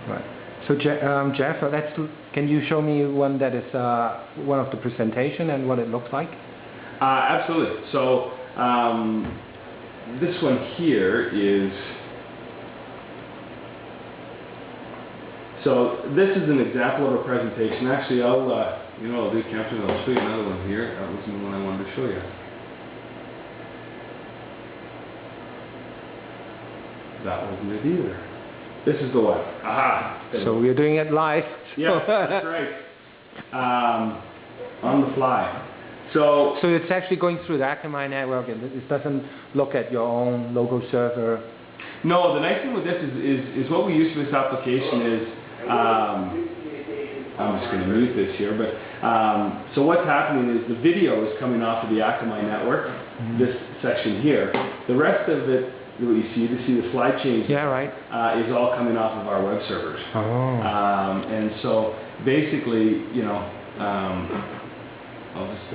Right. So Jeff, can you show me one that is one of the presentation and what it looks like? Absolutely. So this one here is. So this is an example of a presentation. Actually, you know, I'll do Kempton. I'll show you another one here. That wasn't the one I wanted to show you. That wasn't it either. This is the one. Aha! So we're doing it live. Yeah, that's right. On the fly. So it's actually going through the Akamai network, and it doesn't look at your own local server. No, the nice thing with this is what we use for this application is. I'm just going to mute this here, but so what's happening is the video is coming off of the Akamai network, this section here. The rest of it, what you see the slide change, yeah, right, is all coming off of our web servers. Oh. And so basically, you know, I'll just.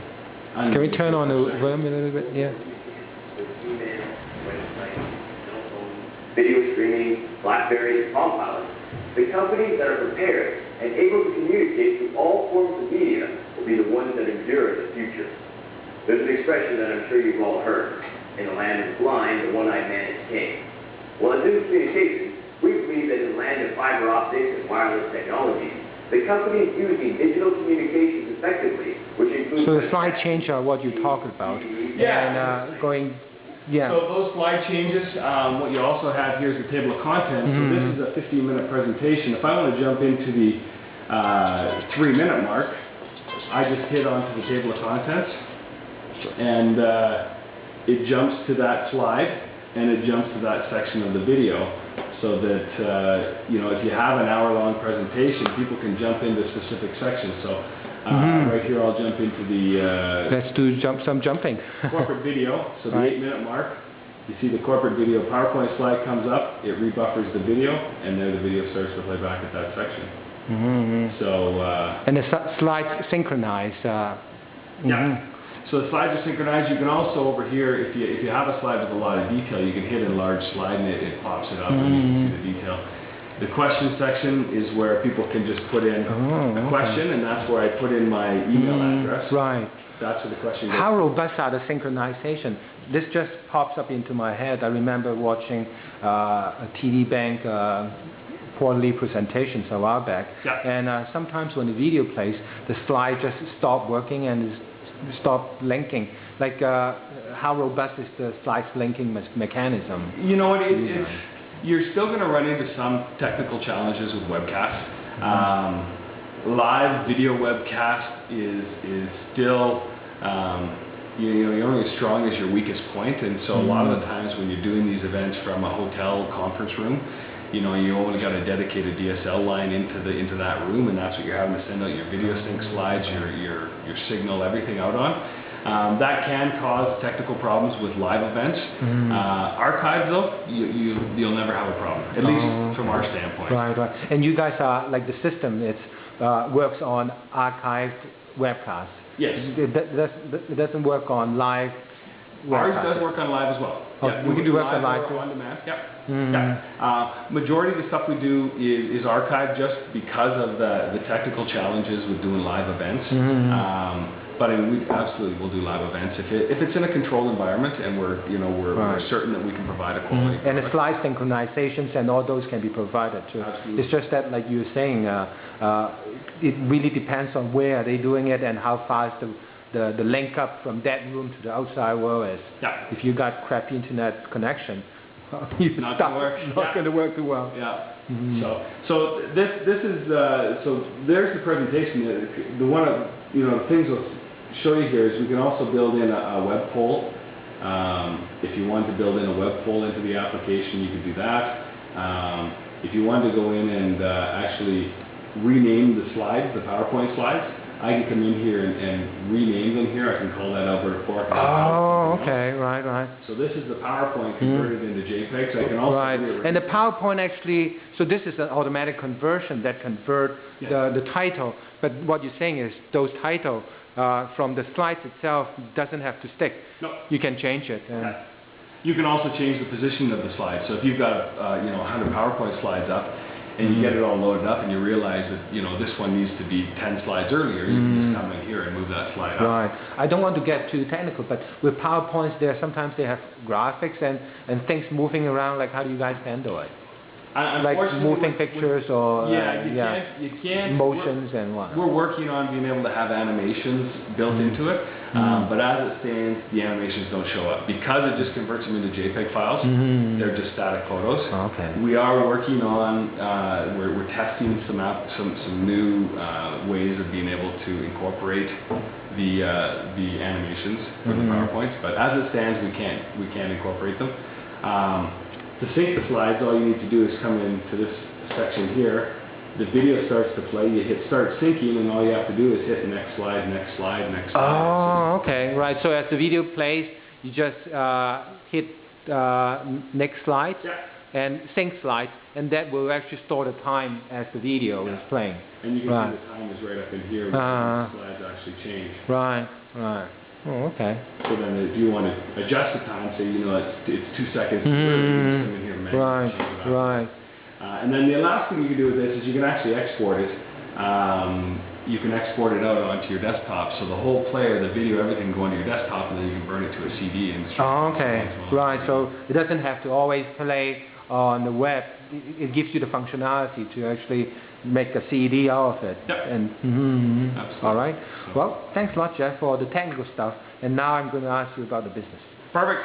Can we turn on the volume a little bit? Yeah. Video streaming, BlackBerry, Palm Pilot. The companies that are prepared and able to communicate through all forms of media will be the ones that endure in the future. There's an expression that I'm sure you've all heard. In the land of the blind, the one-eyed man is king. Well, in digital communications, we believe that in the land of fiber optics and wireless technologies, the companies using digital communications effectively, which includes... So the slide change are what you talked about. Yeah. And going... Yeah. So those slide changes, what you also have here is the table of contents. So this is a 15-minute presentation. If I want to jump into the 3-minute mark, I just hit onto the table of contents, and it jumps to that slide, and it jumps to that section of the video, so that you know, if you have an hour-long presentation, people can jump into specific sections. So. Right here, I'll jump into the... Let's do some jumping. corporate video, so the right. 8-minute mark. You see the corporate video PowerPoint slide comes up, it rebuffers the video, and there the video starts to play back at that section. So... and the slides synchronize. Yeah. So the slides are synchronized. You can also, over here, if you have a slide with a lot of detail, you can hit enlarge slide and it pops it up and you can see the detail. The question section is where people can just put in a question, and that's where I put in my email address. Right. That's where the question goes. How robust are the synchronization? This just pops up into my head. I remember watching a TD Bank quarterly presentations a while back, and sometimes when the video plays, the slide just stopped working and stopped linking. Like, how robust is the slides linking mechanism? You know what? You're still going to run into some technical challenges with webcast. Live video webcast is still, you know, you're only as strong as your weakest point, and so a lot of the times when you're doing these events from a hotel conference room, you know, you only got a dedicated DSL line into that room, and that's what you're having to send out your video sync slides, your signal, everything out on. That can cause technical problems with live events. Archive though, you'll never have a problem, at least from our standpoint. Right, right. And you guys are, like the system, it works on archived webcasts. Yes. It doesn't work on live webcasts. Ours does work on live as well. Oh, yeah, we can do work on live or too? on demand. Yeah. Majority of the stuff we do is archived just because of the technical challenges with doing live events. But I mean, we absolutely will do live events if it's in a controlled environment and we're certain that we can provide a quality. And the slide synchronizations and all those can be provided too. Absolutely. It's just that, like you were saying, it really depends on where they're doing it and how fast the link up from that room to the outside world is. Yeah. If you got crappy internet connection, it's not going to work. Not going to work too well. Yeah. So this is so there's the presentation. The one of the things I'll show you here is we can also build in a web poll. If you want to build in a web poll into the application, you could do that. If you want to go in and actually rename the slides, the PowerPoint slides, I can come in here and rename them here. I can call that Alberta Fork. Oh, okay, right. So this is the PowerPoint converted into JPEG. So I can also and the PowerPoint actually, so this is an automatic conversion that convert the title. But what you're saying is those titles from the slides itself doesn't have to stick. No. You can change it. You can also change the position of the slide. So if you've got 100 PowerPoint slides up, and you get it all loaded up, and you realize that, you know, this one needs to be 10 slides earlier, you can just come in here and move that slide up. Right. I don't want to get too technical, but with PowerPoints, sometimes they have graphics and things moving around. Like, how do you guys handle it? Like moving pictures or you can't motions and what? We're working on being able to have animations built into it, but as it stands, the animations don't show up because it just converts them into JPEG files. They're just static photos. Okay. We are working on we're testing some new ways of being able to incorporate the animations from the PowerPoints, but as it stands, we can't incorporate them. To sync the slides, all you need to do is come into this section here. The video starts to play, you hit start syncing, and all you have to do is hit next slide, next slide, next slide. Oh, okay, right. So as the video plays, you just hit next slide and sync slide, and that will actually store the time as the video is playing. And you can see the time is right up in here, where the slides actually change. Right, right. Oh, okay. So then if you want to adjust the time, say, you know, it's 2 seconds, you can come in here and manually change it up. Right. And then the last thing you can do with this is you can actually export it. You can export it out onto your desktop, so the whole player, the video, everything go onto your desktop, and then you can burn it to a CD. And okay. Right. So it doesn't have to always play on the web. It gives you the functionality to actually make a CD out of it. Yep. And Absolutely. All right. Well, thanks a lot, Jeff, for the technical stuff. And now I'm going to ask you about the business. Perfect.